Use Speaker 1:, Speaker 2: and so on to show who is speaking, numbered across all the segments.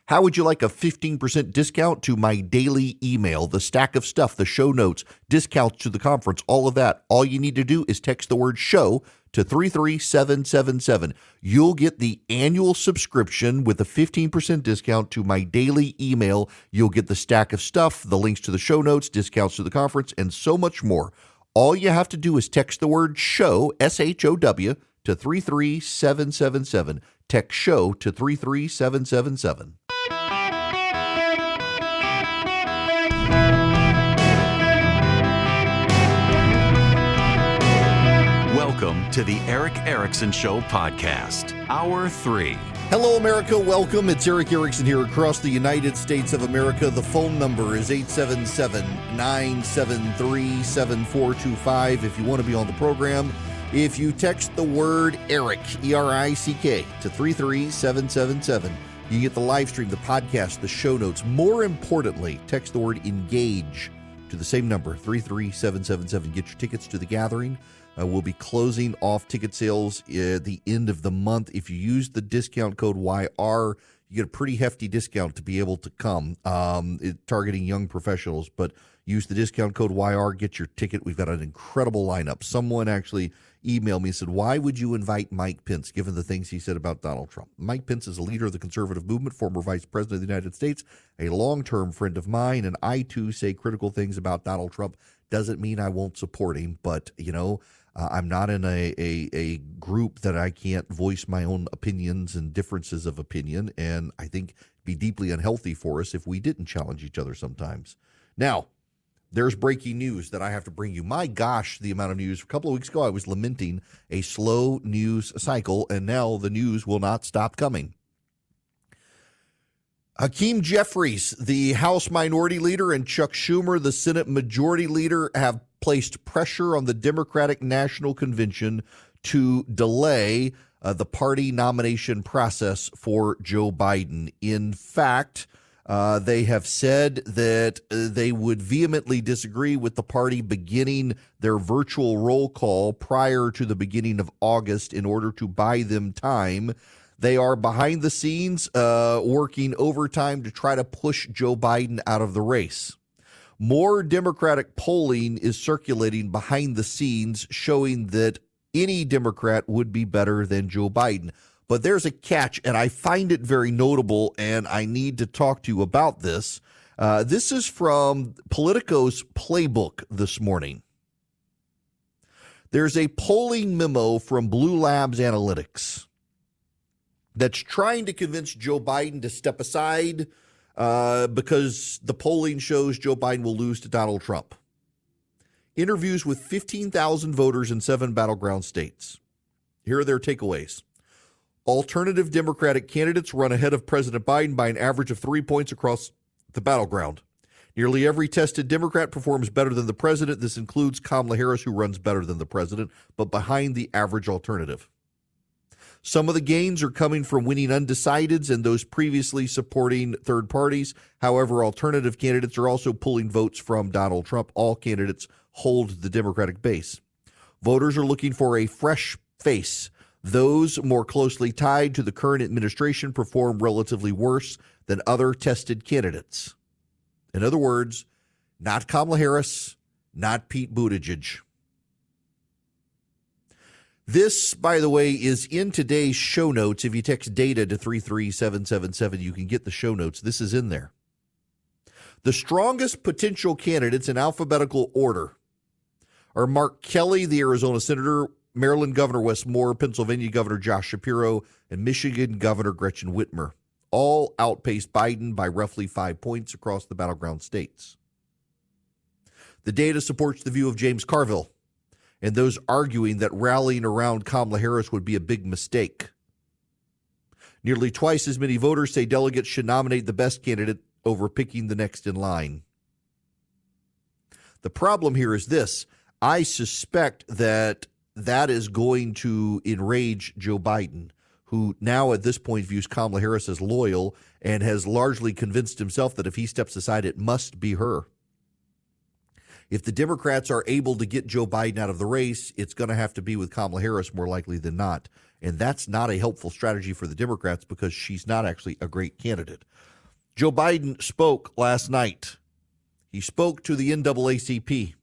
Speaker 1: How would you like a 15% discount to my daily email, the stack of stuff, the show notes, discounts to the conference, all of that? All you need to do is text the word show to 33777. You'll get the annual subscription with a 15% discount to my daily email. You'll get the stack of stuff, the links to the show notes, discounts to the conference, and so much more. All you have to do is text the word show, SHOW, to 33777. Text show to 33777.
Speaker 2: Welcome to the Eric Erickson Show podcast, Hour 3.
Speaker 1: Hello, America. Welcome. It's Eric Erickson here across the United States of America. The phone number is 877-973-7425 if you want to be on the program. If you text the word Eric, E-R-I-C-K, to 33777, you get the live stream, the podcast, the show notes. More importantly, text the word engage to the same number, 33777. Get your tickets to the gathering. We'll be closing off ticket sales at the end of the month. If you use the discount code YR, you get a pretty hefty discount to be able to come, targeting young professionals. But use the discount code YR, get your ticket. We've got an incredible lineup. Someone actually emailed me and said, why would you invite Mike Pence, given the things he said about Donald Trump? Mike Pence is a leader of the conservative movement, former vice president of the United States, a long-term friend of mine, and I, too, say critical things about Donald Trump. Doesn't mean I won't support him, but, I'm not in a group that I can't voice my own opinions and differences of opinion, and I think it'd be deeply unhealthy for us if we didn't challenge each other sometimes. Now, there's breaking news that I have to bring you. My gosh, the amount of news. A couple of weeks ago, I was lamenting a slow news cycle, and now the news will not stop coming. Hakeem Jeffries, the House Minority Leader, and Chuck Schumer, the Senate Majority Leader, have placed pressure on the Democratic National Convention to delay the party nomination process for Joe Biden. In fact, they have said that they would vehemently disagree with the party beginning their virtual roll call prior to the beginning of August in order to buy them time. They are behind the scenes working overtime to try to push Joe Biden out of the race. More Democratic polling is circulating behind the scenes showing that any Democrat would be better than Joe Biden. But there's a catch, and I find it very notable, and I need to talk to you about this. This is from Politico's Playbook this morning. There's a polling memo from Blue Labs Analytics that's trying to convince Joe Biden to step aside because the polling shows Joe Biden will lose to Donald Trump. Interviews with 15,000 voters in 7 battleground states. Here are their takeaways. Alternative Democratic candidates run ahead of President Biden by an average of 3 points across the battleground. Nearly every tested Democrat performs better than the president. This includes Kamala Harris, who runs better than the president, but behind the average alternative. Some of the gains are coming from winning undecideds and those previously supporting third parties. However, alternative candidates are also pulling votes from Donald Trump. All candidates hold the Democratic base. Voters are looking for a fresh face. Those more closely tied to the current administration perform relatively worse than other tested candidates. In other words, not Kamala Harris, not Pete Buttigieg. This, by the way, is in today's show notes. If you text data to 33777, you can get the show notes. This is in there. The strongest potential candidates in alphabetical order are Mark Kelly, the Arizona senator, Maryland Governor Wes Moore, Pennsylvania Governor Josh Shapiro, and Michigan Governor Gretchen Whitmer. All outpaced Biden by roughly 5 points across the battleground states. The data supports the view of James Carville and those arguing that rallying around Kamala Harris would be a big mistake. Nearly twice as many voters say delegates should nominate the best candidate over picking the next in line. The problem here is this. I suspect that is going to enrage Joe Biden, who now at this point views Kamala Harris as loyal and has largely convinced himself that if he steps aside, it must be her. If the Democrats are able to get Joe Biden out of the race, it's going to have to be with Kamala Harris more likely than not. And that's not a helpful strategy for the Democrats because she's not actually a great candidate. Joe Biden spoke last night. He spoke to the NAACP,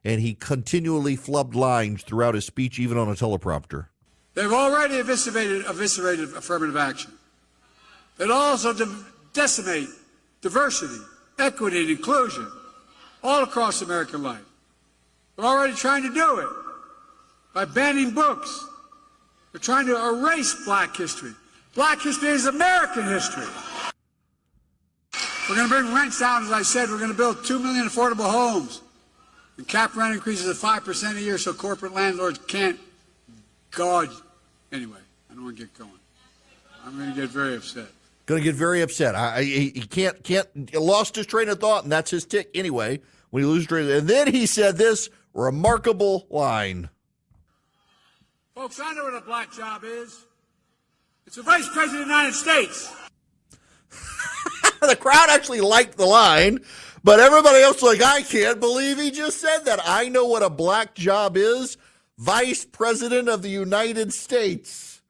Speaker 1: and he continually flubbed lines throughout his speech, even on a teleprompter.
Speaker 3: They've already eviscerated affirmative action. They'd also decimate diversity, equity, and inclusion all across American life. They're already trying to do it by banning books. They're trying to erase black history. Black history is American history. We're going to bring rents down, as I said. We're going to build 2 million affordable homes and cap rent increases of 5% a year so corporate landlords can't gouge. Anyway, I don't want to get going. I'm going to get very upset.
Speaker 1: Going to get very upset. He can't lost his train of thought, and that's his tick anyway. When he loses train, and then he said this remarkable line.
Speaker 3: Folks, I know what a black job is. It's a vice president of the United States.
Speaker 1: The crowd actually liked the line, but everybody else was like, I can't believe he just said that. I know what a black job is. Vice President of the United States.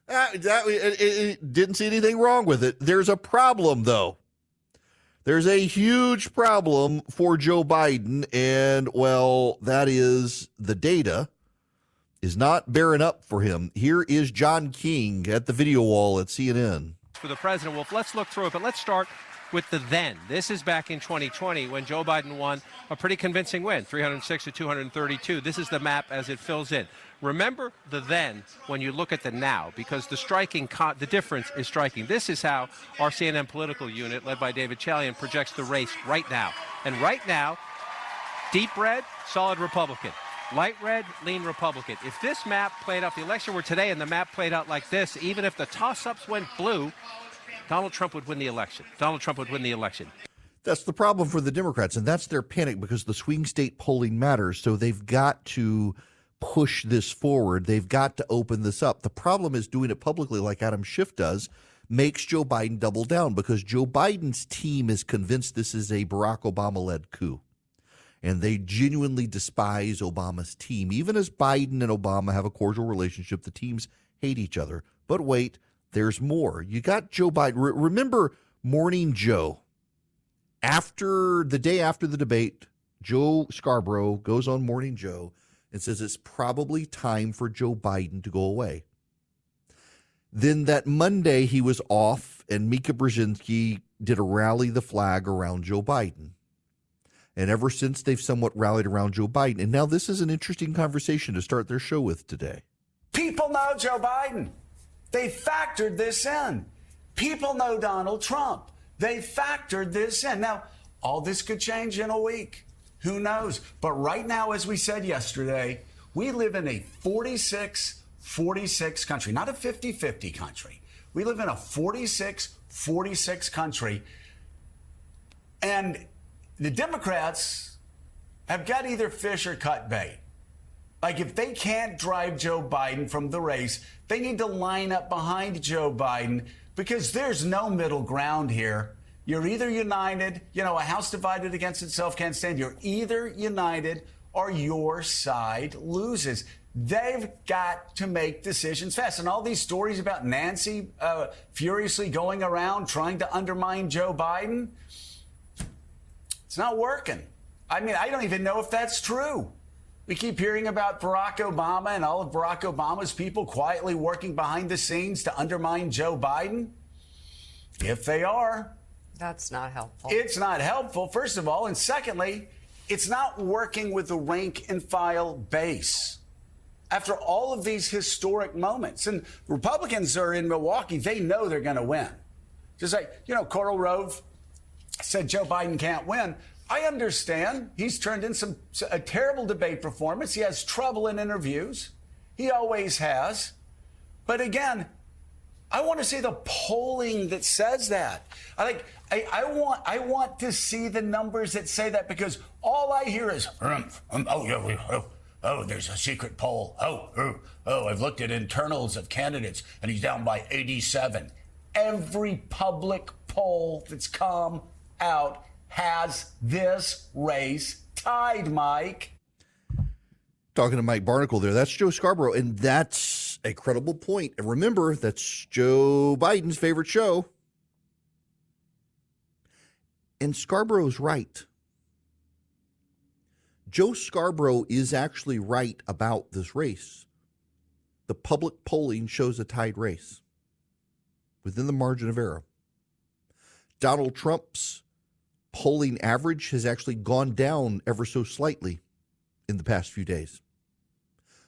Speaker 1: It didn't see anything wrong with it. There's a problem, though. There's a huge problem for Joe Biden, and, well, that is the data is not bearing up for him. Here is John King at the video wall at CNN.
Speaker 4: For the president, Wolf, let's look through it, but let's start with the then. This is back in 2020 when Joe Biden won a pretty convincing win, 306 to 232. This is the map as it fills in. Remember the then when you look at the now, because the difference is striking. This is how our CNN political unit, led by David Chalian, projects the race right now. And right now, deep red, solid Republican. Light red, lean Republican. If this map played out, the election were today and the map played out like this, even if the toss-ups went blue, Donald Trump would win the election. Donald Trump would win the election.
Speaker 1: That's the problem for the Democrats, and that's their panic because the swing state polling matters, so they've got to push this forward. They've got to open this up. The problem is doing it publicly like Adam Schiff does makes Joe Biden double down because Joe Biden's team is convinced this is a Barack Obama-led coup. And they genuinely despise Obama's team. Even as Biden and Obama have a cordial relationship, the teams hate each other. But wait, there's more. You got Joe Biden. Remember Morning Joe. The day after the debate, Joe Scarborough goes on Morning Joe and says it's probably time for Joe Biden to go away. Then that Monday he was off and Mika Brzezinski did a rally the flag around Joe Biden. And ever since, they've somewhat rallied around Joe Biden. And now this is an interesting conversation to start their show with today.
Speaker 5: People know Joe Biden. They factored this in. People know Donald Trump. They factored this in. Now, all this could change in a week. Who knows? But right now, as we said yesterday, we live in a 46-46 country, not a 50-50 country. We live in a 46-46 country. And the Democrats have got either fish or cut bait. Like if they can't drive Joe Biden from the race, they need to line up behind Joe Biden because there's no middle ground here. You're either united, a house divided against itself can't stand. You're either united or your side loses. They've got to make decisions fast. And all these stories about Nancy furiously going around trying to undermine Joe Biden, it's not working. I mean, I don't even know if that's true. We keep hearing about Barack Obama and all of Barack Obama's people quietly working behind the scenes to undermine Joe Biden. If they are.
Speaker 6: That's not helpful.
Speaker 5: It's not helpful, first of all. And secondly, it's not working with the rank and file base. After all of these historic moments, and Republicans are in Milwaukee, they know they're going to win. Just like, Karl Rove said Joe Biden can't win. I understand. He's turned in a terrible debate performance. He has trouble in interviews. He always has. But again, I want to see the polling that says that. I want to see the numbers that say that because all I hear is, there's a secret poll. I've looked at internals of candidates and he's down by 87. Every public poll that's come out has this race tied, Mike.
Speaker 1: Talking to Mike Barnacle there. That's Joe Scarborough, and that's a credible point. And remember, that's Joe Biden's favorite show. And Scarborough's right. Joe Scarborough is actually right about this race. The public polling shows a tied race within the margin of error. Donald Trump's polling average has actually gone down ever so slightly in the past few days.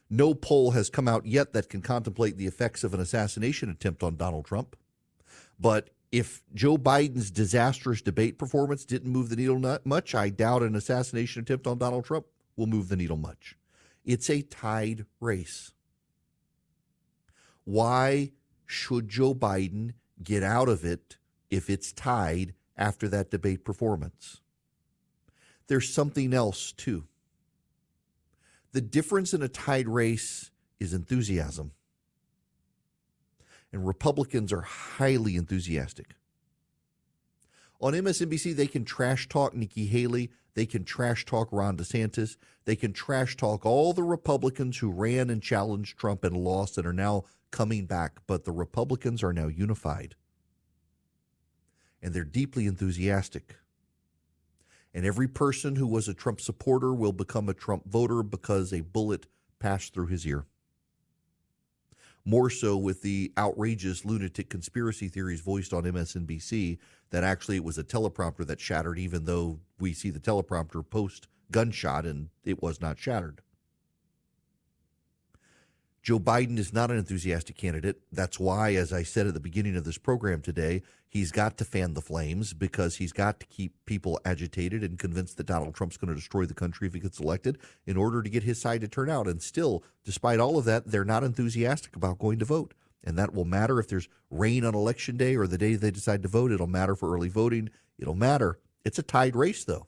Speaker 1: No poll has come out yet that can contemplate the effects of an assassination attempt on Donald Trump. But if Joe Biden's disastrous debate performance didn't move the needle much, I doubt an assassination attempt on Donald Trump will move the needle much. It's a tied race. Why should Joe Biden get out of it if it's tied after that debate performance? There's something else, too. The difference in a tied race is enthusiasm. And Republicans are highly enthusiastic. On MSNBC, they can trash talk Nikki Haley. They can trash talk Ron DeSantis. They can trash talk all the Republicans who ran and challenged Trump and lost and are now coming back. But the Republicans are now unified. And they're deeply enthusiastic. And every person who was a Trump supporter will become a Trump voter because a bullet passed through his ear. More so with the outrageous lunatic conspiracy theories voiced on MSNBC that actually it was a teleprompter that shattered, even though we see the teleprompter post gunshot and it was not shattered. Joe Biden is not an enthusiastic candidate. That's why, as I said at the beginning of this program today, he's got to fan the flames because he's got to keep people agitated and convinced that Donald Trump's going to destroy the country if he gets elected in order to get his side to turn out. And still, despite all of that, they're not enthusiastic about going to vote. And that will matter if there's rain on Election Day or the day they decide to vote. It'll matter for early voting. It'll matter. It's a tied race, though.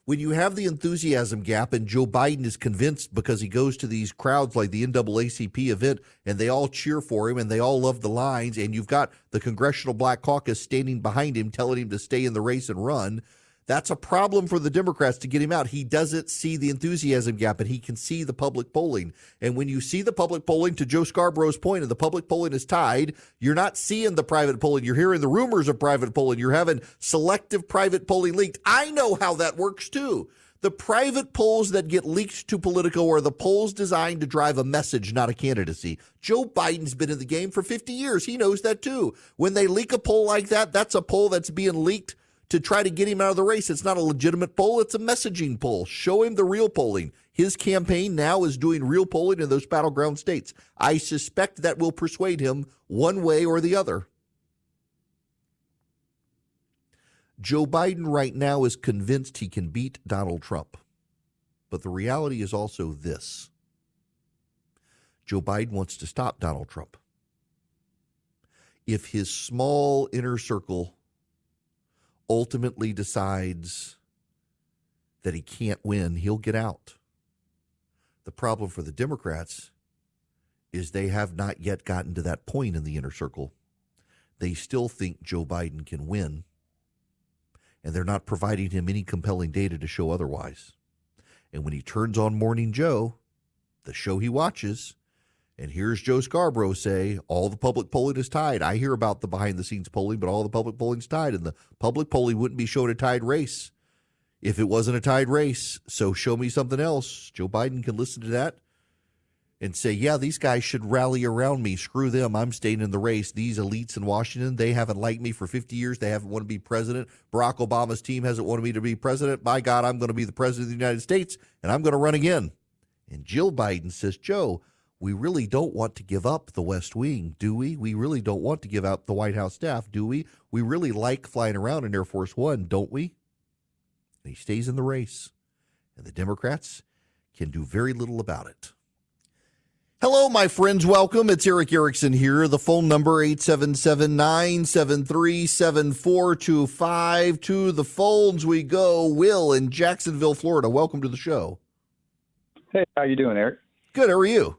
Speaker 1: When you have the enthusiasm gap and Joe Biden is convinced because he goes to these crowds like the NAACP event and they all cheer for him and they all love the lines and you've got the Congressional Black Caucus standing behind him telling him to stay in the race and run, that's a problem for the Democrats to get him out. He doesn't see the enthusiasm gap and he can see the public polling. And when you see the public polling, to Joe Scarborough's point, and the public polling is tied, you're not seeing the private polling. You're hearing the rumors of private polling. You're having selective private polling leaked. I know how that works too. The private polls that get leaked to Politico are the polls designed to drive a message, not a candidacy. Joe Biden's been in the game for 50 years. He knows that too. When they leak a poll like that, that's a poll that's being leaked to try to get him out of the race. It's not a legitimate poll. It's a messaging poll. Show him the real polling. His campaign now is doing real polling in those battleground states. I suspect that will persuade him one way or the other. Joe Biden right now is convinced he can beat Donald Trump. But the reality is also this. Joe Biden wants to stop Donald Trump. If his small inner circle ultimately decides that he can't win, he'll get out. The problem for the Democrats is they have not yet gotten to that point in the inner circle. They still think Joe Biden can win, and they're not providing him any compelling data to show otherwise. And when he turns on Morning Joe, the show he watches, and here's Joe Scarborough say, all the public polling is tied. I hear about the behind-the-scenes polling, but all the public polling is tied. And the public polling wouldn't be showing a tied race if it wasn't a tied race. So show me something else. Joe Biden can listen to that and say, yeah, these guys should rally around me. Screw them. I'm staying in the race. These elites in Washington, they haven't liked me for 50 years. They haven't wanted to be president. Barack Obama's team hasn't wanted me to be president. By God, I'm going to be the president of the United States, and I'm going to run again. And Jill Biden says, Joe, we really don't want to give up the West Wing, do we? We really don't want to give up the White House staff, do we? We really like flying around in Air Force One, don't we? And he stays in the race. And the Democrats can do very little about it. Hello, my friends. Welcome. It's Eric Erickson here. The phone number, 877-973-7425. To the phones we go. Will in Jacksonville, Florida. Welcome to the show.
Speaker 6: Hey, how you doing, Eric?
Speaker 1: Good. How are you?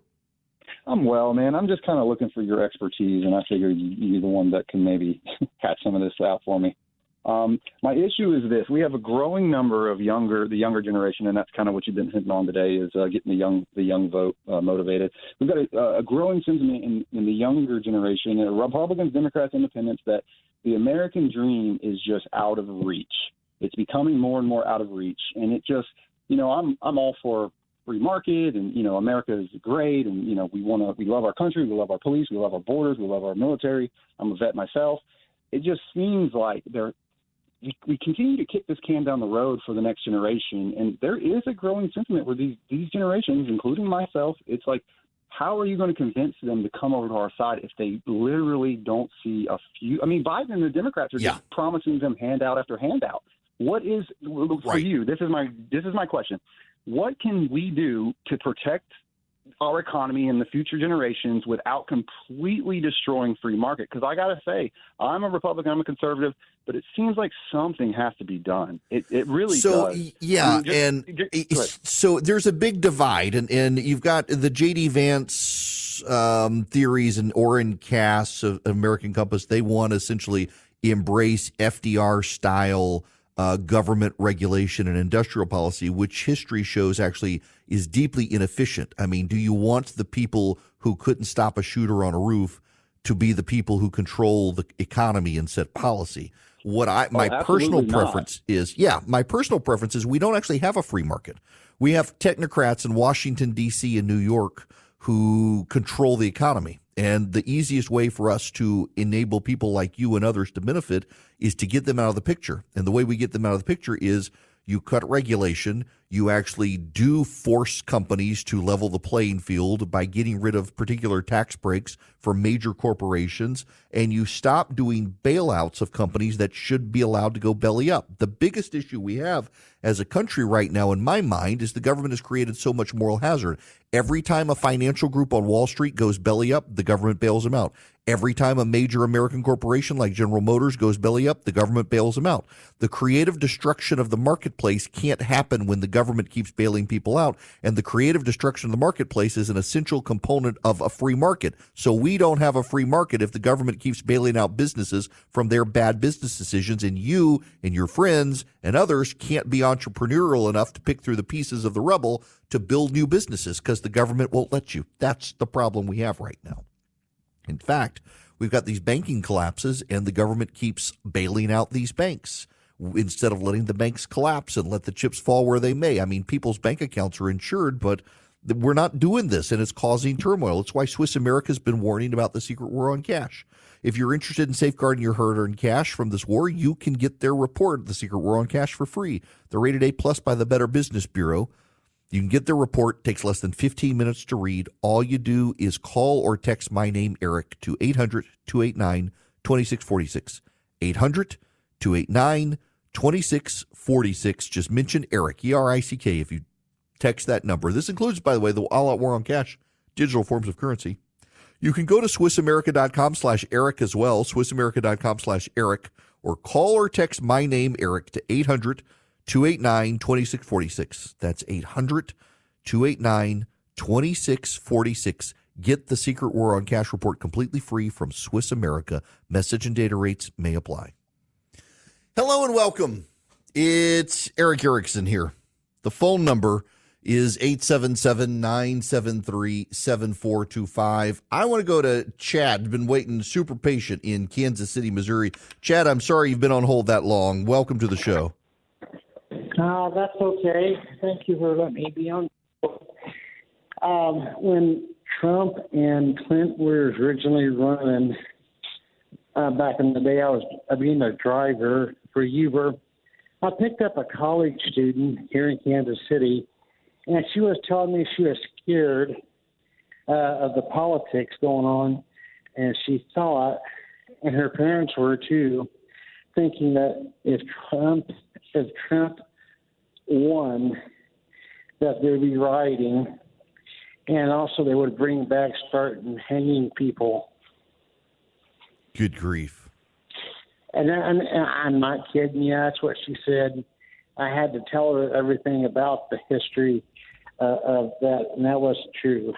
Speaker 6: I'm well, man. I'm just kind of looking for your expertise, and I figured you're the one that can maybe catch some of this out for me. My issue is this: we have a growing number of the younger generation, and that's kind of what you've been hitting on today, is getting the young vote motivated. We've got a growing sentiment in the younger generation, Republicans, Democrats, Independents, that the American dream is just out of reach. It's becoming more and more out of reach, and it just, I'm all for free market, and America is great, and we love our country, we love our police, we love our borders, we love our military. I'm a vet myself. It just seems like we continue to kick this can down the road for the next generation, and there is a growing sentiment where these generations, including myself, it's like, how are you going to convince them to come over to our side if they literally don't see a few? I mean, Biden and the Democrats are just promising them handout after handout. What is for you? This is my question. What can we do to protect our economy and the future generations without completely destroying free market? Because I got to say, I'm a Republican, I'm a conservative, but it seems like something has to be done. It really does.
Speaker 1: Yeah, so there's a big divide, and you've got the J.D. Vance theories and Orrin Cass of American Compass. They want to essentially embrace FDR-style government regulation and industrial policy, which history shows actually is deeply inefficient. I mean, do you want the people who couldn't stop a shooter on a roof to be the people who control the economy and set policy? My personal preference is we don't actually have a free market. We have technocrats in Washington, D.C. and New York who control the economy. And the easiest way for us to enable people like you and others to benefit is to get them out of the picture. And the way we get them out of the picture is you cut regulation. You actually do force companies to level the playing field by getting rid of particular tax breaks for major corporations. And you stop doing bailouts of companies that should be allowed to go belly up. The biggest issue we have as a country right now, in my mind, is the government has created so much moral hazard. Every time a financial group on Wall Street goes belly up, the government bails them out. Every time a major American corporation like General Motors goes belly up, the government bails them out. The creative destruction of the marketplace can't happen when the government keeps bailing people out. And the creative destruction of the marketplace is an essential component of a free market. So we don't have a free market if the government keeps bailing out businesses from their bad business decisions. And you and your friends and others can't be entrepreneurial enough to pick through the pieces of the rubble to build new businesses because the government won't let you. That's the problem we have right now. In fact, we've got these banking collapses, and the government keeps bailing out these banks instead of letting the banks collapse and let the chips fall where they may. I mean, people's bank accounts are insured, but we're not doing this, and it's causing turmoil. It's why Swiss America has been warning about the secret war on cash. If you're interested in safeguarding your hard-earned cash from this war, you can get their report, The Secret War on Cash, for free. They're rated A+ by the Better Business Bureau. You can get their report. It takes less than 15 minutes to read. All you do is call or text my name, Eric, to 800-289-2646. 800-289-2646. Just mention Eric, E-R-I-C-K, if you text that number. This includes, by the way, the all-out war on cash, digital forms of currency. You can go to SwissAmerica.com/Eric as well, SwissAmerica.com/Eric, or call or text my name, Eric, to 800-289-2646. That's 800-289-2646. Get the Secret War on Cash report completely free from Swiss America. Message and data rates may apply. Hello and welcome. It's Eric Erickson here. The phone number is 877-973-7425. I want to go to Chad. Been waiting, super patient, in Kansas City, Missouri. Chad, I'm sorry you've been on hold that long. Welcome to the show.
Speaker 7: That's okay. Thank you for letting me be on. When Trump and Clinton were originally running, back in the day, I was being a driver for Uber. I picked up a college student here in Kansas City, and she was telling me she was scared of the politics going on, and she thought, and her parents were too, thinking that if Trump won, that there'd be rioting, and also they would bring back starting hanging people.
Speaker 1: Good grief.
Speaker 7: And I'm not kidding you. That's what she said. I had to tell her everything about the history of that, and that wasn't true.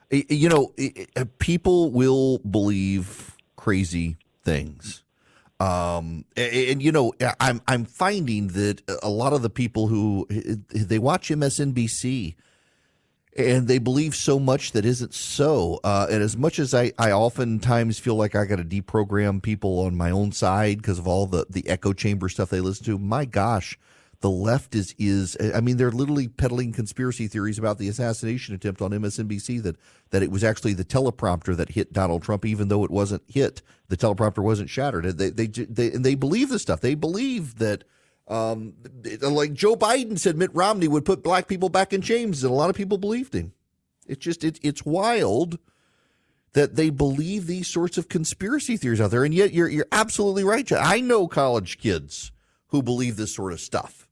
Speaker 1: You know, people will believe crazy things. And you know, I'm finding that a lot of the people who they watch MSNBC and they believe so much that isn't so. And as much as I oftentimes feel like I got to deprogram people on my own side because of all the echo chamber stuff they listen to, my gosh, the left is I mean, they're literally peddling conspiracy theories about the assassination attempt on MSNBC that it was actually the teleprompter that hit Donald Trump, even though it wasn't hit. The teleprompter wasn't shattered. They believe this stuff. They believe that, like Joe Biden said, Mitt Romney would put black people back in chains, and a lot of people believed him. It's wild that they believe these sorts of conspiracy theories out there, and yet you're absolutely right, John. I know college kids who believe this sort of stuff.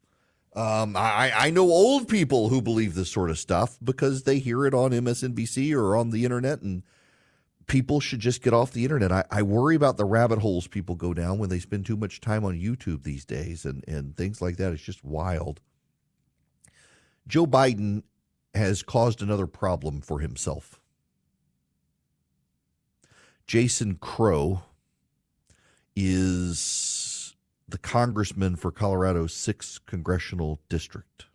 Speaker 1: I know old people who believe this sort of stuff because they hear it on MSNBC or on the internet, and people should just get off the internet. I worry about the rabbit holes people go down when they spend too much time on YouTube these days and things like that. It's just wild. Joe Biden has caused another problem for himself. Jason Crow is the congressman for Colorado's 6th congressional district.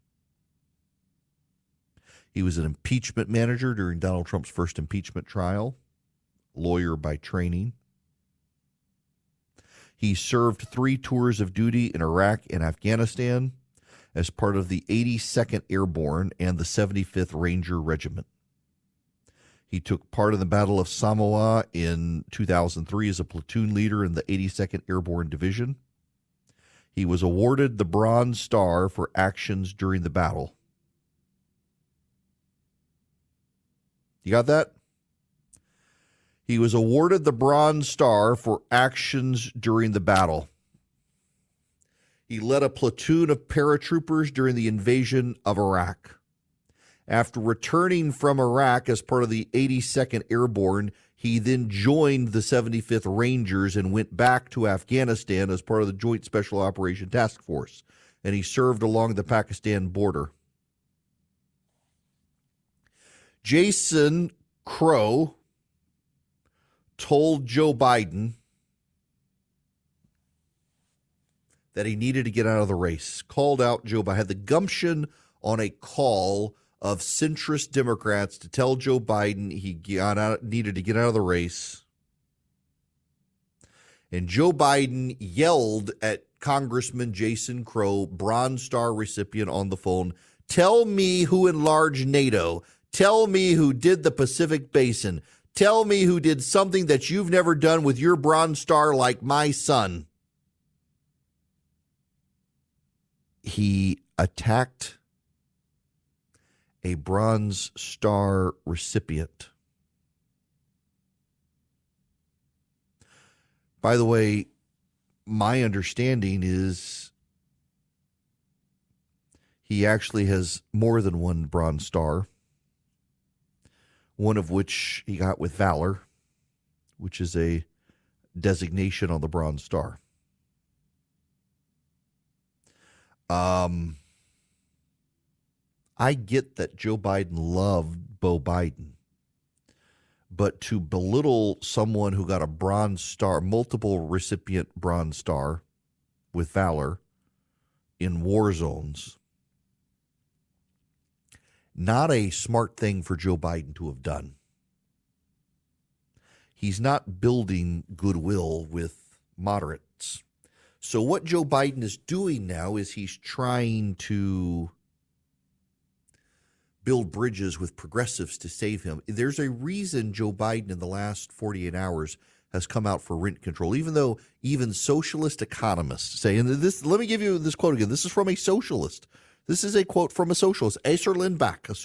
Speaker 1: He was an impeachment manager during Donald Trump's first impeachment trial, lawyer by training. He served 3 tours of duty in Iraq and Afghanistan as part of the 82nd Airborne and the 75th Ranger Regiment. He took part in the Battle of Samoa in 2003 as a platoon leader in the 82nd Airborne Division. He was awarded the Bronze Star for actions during the battle. You got that? He was awarded the Bronze Star for actions during the battle. He led a platoon of paratroopers during the invasion of Iraq. After returning from Iraq as part of the 82nd Airborne, he then joined the 75th Rangers and went back to Afghanistan as part of the Joint Special Operation Task Force, and he served along the Pakistan border. Jason Crow told Joe Biden that he needed to get out of the race, called out Joe Biden, had the gumption on a call of centrist Democrats to tell Joe Biden he needed to get out of the race. And Joe Biden yelled at Congressman Jason Crow, Bronze Star recipient, on the phone, "Tell me who enlarged NATO. Tell me who did the Pacific Basin. Tell me who did something that you've never done with your Bronze Star like my son." He attacked a Bronze Star recipient. By the way, my understanding is he actually has more than one Bronze Star, one of which he got with Valor, which is a designation on the Bronze Star. I get that Joe Biden loved Beau Biden, but to belittle someone who got a Bronze Star, multiple recipient Bronze Star with Valor in war zones, not a smart thing for Joe Biden to have done. He's not building goodwill with moderates. So what Joe Biden is doing now is he's trying to build bridges with progressives to save him. There's a reason Joe Biden in the last 48 hours has come out for rent control, even though even socialist economists say, and this, let me give you this quote again. This is from a socialist. This is a quote from a socialist, Acer Lindback, a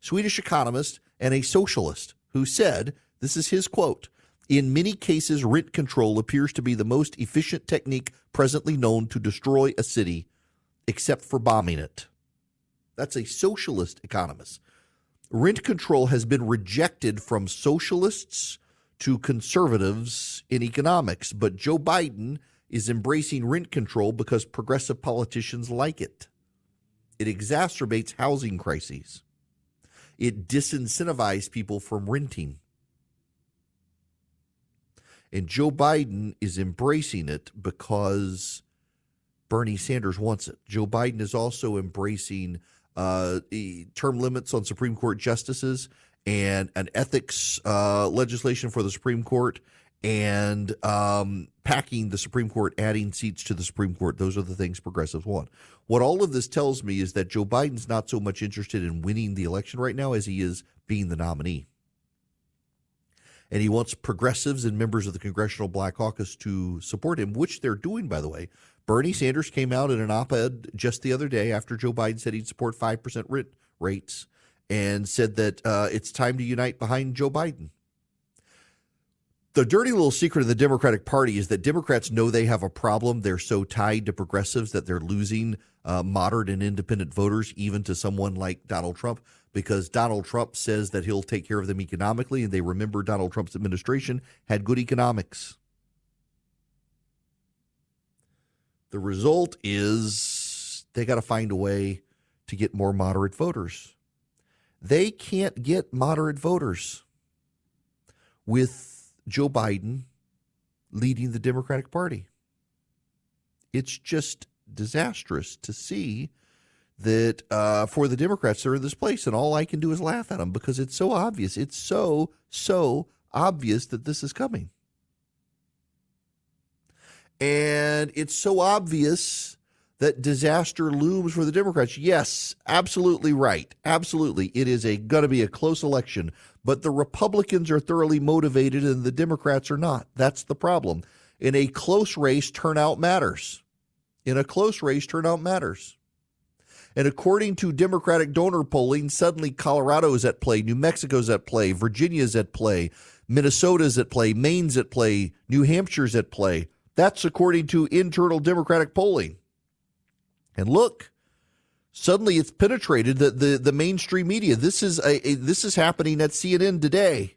Speaker 1: Swedish economist and a socialist, who said, this is his quote, "In many cases, rent control appears to be the most efficient technique presently known to destroy a city, except for bombing it." That's a socialist economist. Rent control has been rejected from socialists to conservatives in economics, but Joe Biden is embracing rent control because progressive politicians like it. It exacerbates housing crises. It disincentivizes people from renting. And Joe Biden is embracing it because Bernie Sanders wants it. Joe Biden is also embracing term limits on Supreme Court justices and an ethics legislation for the Supreme Court and packing the Supreme Court, adding seats to the Supreme Court. Those are the things progressives want. What all of this tells me is that Joe Biden's not so much interested in winning the election right now as he is being the nominee. And he wants progressives and members of the Congressional Black Caucus to support him, which they're doing, by the way. Bernie Sanders came out in an op-ed just the other day after Joe Biden said he'd support 5% rates and said that it's time to unite behind Joe Biden. The dirty little secret of the Democratic Party is that Democrats know they have a problem. They're so tied to progressives that they're losing moderate and independent voters, even to someone like Donald Trump, because Donald Trump says that he'll take care of them economically, and they remember Donald Trump's administration had good economics. The result is they got to find a way to get more moderate voters. They can't get moderate voters with Joe Biden leading the Democratic Party. It's just disastrous to see that for the Democrats that are in this place, and all I can do is laugh at them because it's so obvious. It's so obvious that this is coming. And it's so obvious that disaster looms for the Democrats. Yes, absolutely right. Absolutely. It is going to be a close election, but the Republicans are thoroughly motivated and the Democrats are not. That's the problem. In a close race, turnout matters. In a close race, turnout matters. And according to Democratic donor polling, suddenly Colorado is at play, New Mexico's at play, Virginia's at play, Minnesota's at play, Maine's at play, New Hampshire's at play. That's according to internal Democratic polling. And look, suddenly it's penetrated the mainstream media. This is happening at CNN today.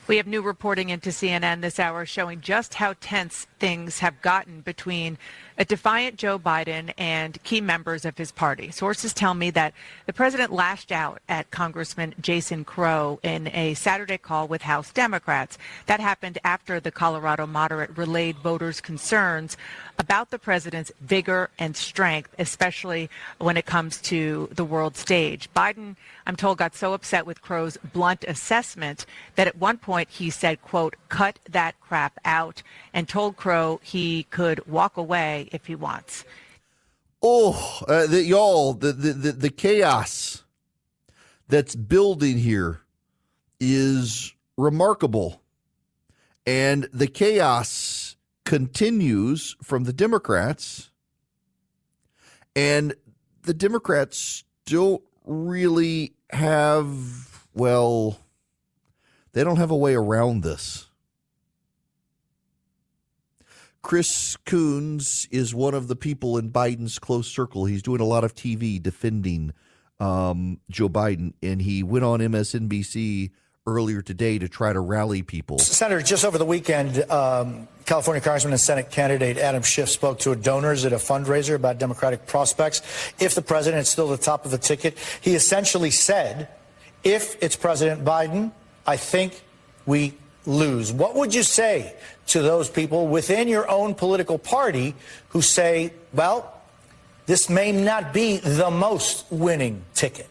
Speaker 8: We have new reporting into CNN this hour showing just how tense things have gotten between a defiant Joe Biden and key members of his party. Sources tell me that the president lashed out at Congressman Jason Crow in a Saturday call with House Democrats. That happened after the Colorado moderate relayed voters' concerns about the president's vigor and strength, especially when it comes to the world stage. Biden, I'm told, got so upset with Crow's blunt assessment that at one point he said, quote, "cut that crap out," and told Crow he could walk away if he wants.
Speaker 1: Oh, the chaos that's building here is remarkable. And the chaos continues from the Democrats. And the Democrats don't really have, well, they don't have a way around this. Chris Coons is one of the people in Biden's close circle. He's doing a lot of TV defending Joe Biden, and he went on MSNBC earlier today to try to rally people.
Speaker 9: Senator, just over the weekend, California Congressman and Senate candidate Adam Schiff spoke to donors at a fundraiser about Democratic prospects. If the president is still at the top of the ticket, he essentially said, if it's President Biden, I think we lose. What would you say to those people within your own political party who say, well, this may not be the most winning ticket?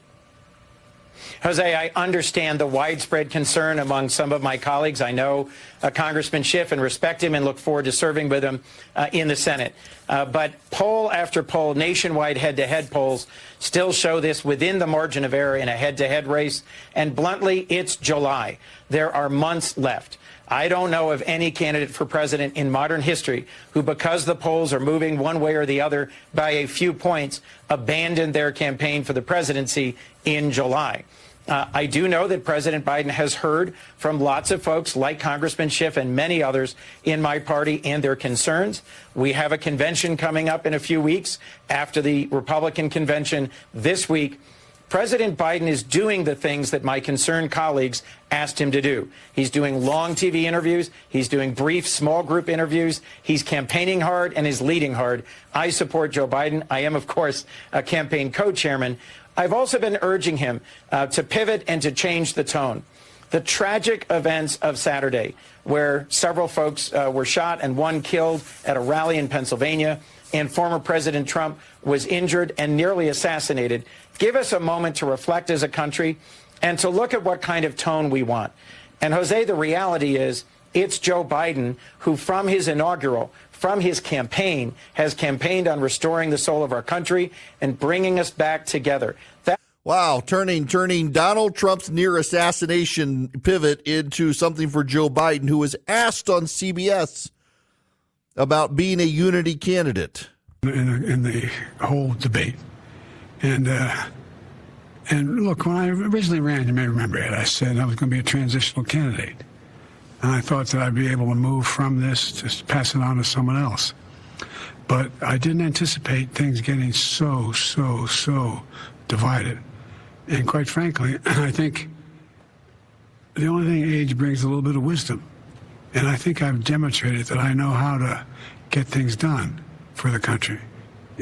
Speaker 10: Jose, I understand the widespread concern among some of my colleagues. I know Congressman Schiff and respect him and look forward to serving with him in the Senate. But poll after poll, nationwide head-to-head polls still show this within the margin of error in a head-to-head race. And bluntly, it's July. There are months left. I don't know of any candidate for president in modern history who, because the polls are moving one way or the other by a few points, abandoned their campaign for the presidency in July. I do know that President Biden has heard from lots of folks like Congressman Schiff and many others in my party and their concerns. We have a convention coming up in a few weeks after the Republican convention this week. President Biden is doing the things that my concerned colleagues asked him to do. He's doing long TV interviews. He's doing brief small group interviews. He's campaigning hard and is leading hard. I support Joe Biden. I am, of course, a campaign co-chairman. I've also been urging him to pivot and to change the tone. the tragic events of Saturday, where several folks were shot and one killed at a rally in Pennsylvania, and former President Trump was injured and nearly assassinated, give us a moment to reflect as a country and to look at what kind of tone we want. And Jose, the reality is it's Joe Biden who, from his inaugural, from his campaign, has campaigned on restoring the soul of our country and bringing us back together.
Speaker 1: Wow, turning Donald Trump's near assassination pivot into something for Joe Biden, who was asked on CBS about being a unity candidate.
Speaker 3: In the whole debate. And look, when I originally ran, you may remember it, I said I was going to be a transitional candidate. And I thought that I'd be able to move from this, just pass it on to someone else. But I didn't anticipate things getting so divided. And quite frankly, I think the only thing age brings a little bit of wisdom. And I think I've demonstrated that I know how to get things done for the country,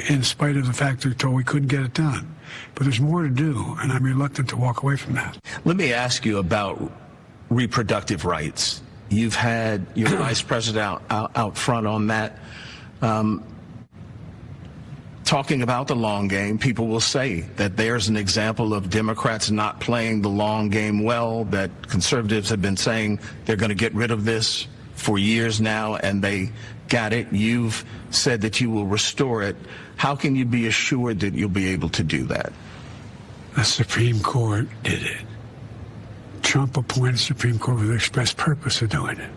Speaker 3: in spite of the fact that we were told we couldn't get it done. But there's more to do, and I'm reluctant to walk away from that.
Speaker 11: Let me ask you about reproductive rights. You've had your vice president out front on that. Talking about the long game, people will say that there's an example of Democrats not playing the long game well, that conservatives have been saying they're going to get rid of this for years now, and they got it. You've said that you will restore it. How can you be assured that you'll be able to do that?
Speaker 3: The Supreme Court did it. Trump appointed the Supreme Court with the express purpose of doing it.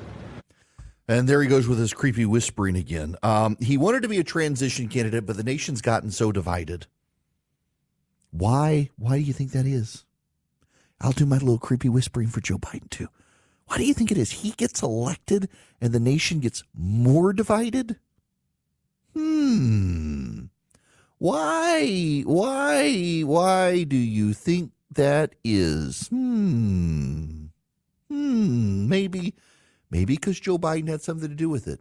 Speaker 1: And there he goes with his creepy whispering again. He wanted to be a transition candidate, but the nation's gotten so divided. Why? Why do you think that is? I'll do my little creepy whispering for Joe Biden, too. Why do you think it is? He gets elected and the nation gets more divided? Why do you think that is? Maybe because Joe Biden had something to do with it.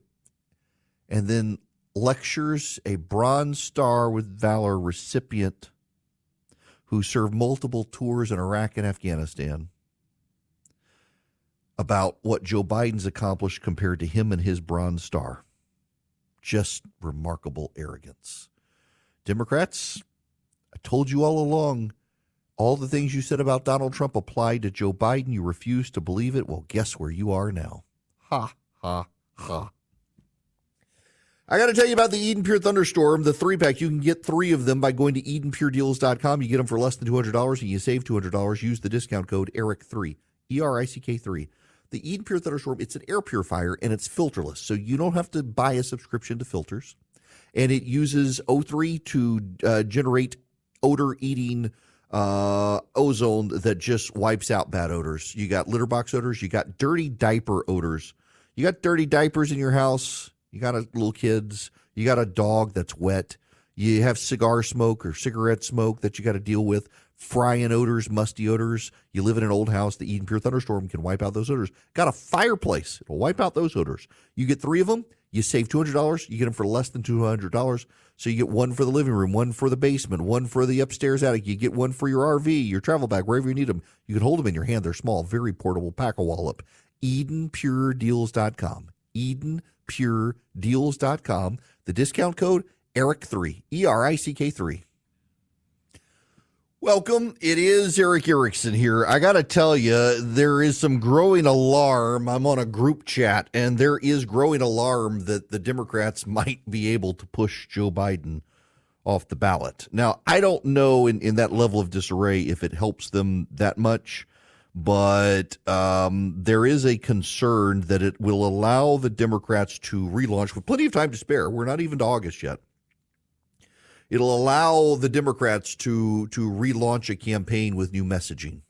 Speaker 1: And then lectures a Bronze Star with Valor recipient who served multiple tours in Iraq and Afghanistan about what Joe Biden's accomplished compared to him and his Bronze Star. Just remarkable arrogance. Democrats, I told you all along, all the things you said about Donald Trump applied to Joe Biden. You refused to believe it. Well, guess where you are now. Ha, ha, ha. I got to tell you about the Eden Pure Thunderstorm, the 3-pack. You can get 3 of them by going to EdenPureDeals.com. You get them for less than $200 and you save $200. Use the discount code ERIC3, ERICK3. The Eden Pure Thunderstorm, it's an air purifier and it's filterless, so you don't have to buy a subscription to filters. And it uses O3 to generate odor-eating ozone that just wipes out bad odors. You got litter box odors. You got dirty diaper odors. You got dirty diapers in your house. You got little kids. You got a dog that's wet. You have cigar smoke or cigarette smoke that you got to deal with. Frying odors, musty odors. You live in an old house. The Eden Pure Thunderstorm can wipe out those odors. Got a fireplace. It'll wipe out those odors. You get 3 of them. You save $200. You get them for less than $200. So you get 1 for the living room, 1 for the basement, 1 for the upstairs attic. You get 1 for your RV, your travel bag, wherever you need them. You can hold them in your hand. They're small, very portable. Pack-a-wallop. EdenPureDeals.com. EdenPureDeals.com. The discount code, ERIC3, ERICK3. Welcome. It is Eric Erickson here. I got to tell you, there is some growing alarm. I'm on a group chat, and there is growing alarm that the Democrats might be able to push Joe Biden off the ballot. Now, I don't know in that level of disarray if it helps them that much, but there is a concern that it will allow the Democrats to relaunch with plenty of time to spare. We're not even to August yet. It'll allow the Democrats to relaunch a campaign with new messaging,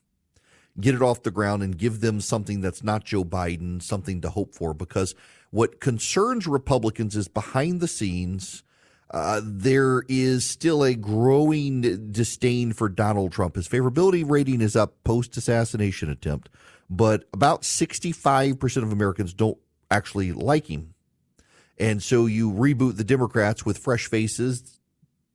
Speaker 1: get it off the ground, and give them something that's not Joe Biden, something to hope for. Because what concerns Republicans is behind the scenes, there is still a growing disdain for Donald Trump. His favorability rating is up post-assassination attempt, but about 65% of Americans don't actually like him. And so you reboot the Democrats with fresh faces,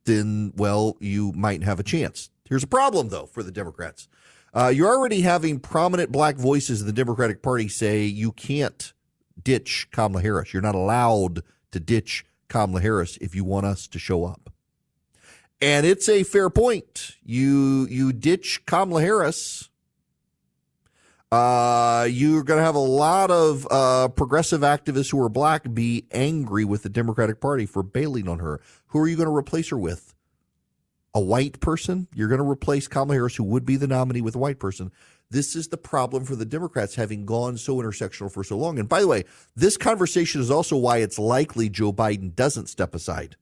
Speaker 1: then, well, you might have a chance. Here's a problem, though, for the Democrats. You're already having prominent black voices in the Democratic Party say you can't ditch Kamala Harris. You're not allowed to ditch Kamala Harris if you want us to show up. And it's a fair point. You ditch Kamala Harris, you're going to have a lot of progressive activists who are black be angry with the Democratic Party for bailing on her. Who are you going to replace her with? A white person? You're going to replace Kamala Harris, who would be the nominee, with a white person. This is the problem for the Democrats, having gone so intersectional for so long. And by the way, this conversation is also why it's likely Joe Biden doesn't step aside.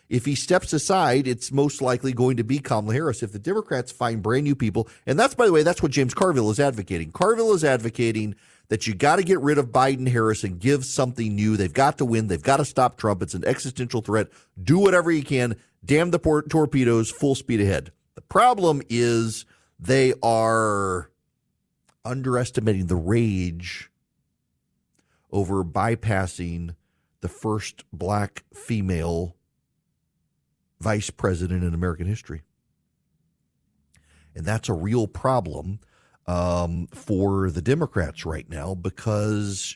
Speaker 1: If he steps aside, it's most likely going to be Kamala Harris. If the Democrats find brand new people, and that's, by the way, that's what James Carville is advocating. Carville is advocating that you got to get rid of Biden Harris and give something new. They've got to win. They've got to stop Trump. It's an existential threat. Do whatever you can. Damn the torpedoes, full speed ahead. The problem is they are underestimating the rage over bypassing the first black female vice president in American history. And that's a real problem for the Democrats right now, because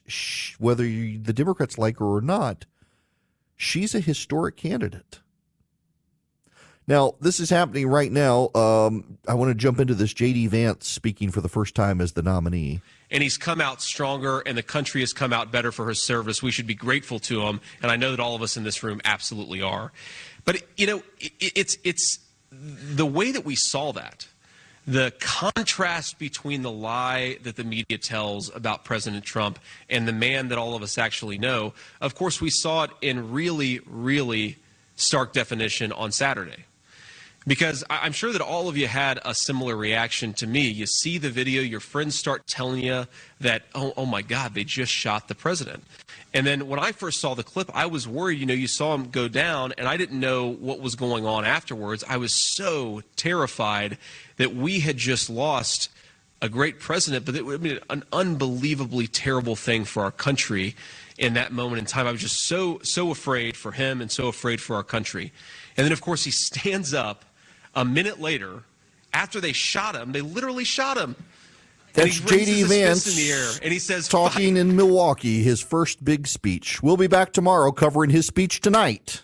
Speaker 1: whether the Democrats like her or not, she's a historic candidate. Now, this is happening right now. I want to jump into this. J.D. Vance speaking for the first time as the nominee.
Speaker 12: And he's come out stronger, and the country has come out better for his service. We should be grateful to him, and I know that all of us in this room absolutely are. But, you know, it's the way that we saw that, the contrast between the lie that the media tells about President Trump and the man that all of us actually know. Of course, we saw it in really, really stark definition on Saturday. Because I'm sure that all of you had a similar reaction to me. You see the video, your friends start telling you that, oh my God, they just shot the president. And then when I first saw the clip, I was worried. You know, you saw him go down, and I didn't know what was going on afterwards. I was so terrified that we had just lost a great president, but it would have been an unbelievably terrible thing for our country in that moment in time. I was just so afraid for him and so afraid for our country. And then, of course, he stands up a minute later after they shot him. They literally shot him.
Speaker 1: That's J.D. Vance
Speaker 12: in the air, and he says,
Speaker 1: talking in Milwaukee, his first big speech. We'll be back tomorrow covering his speech tonight.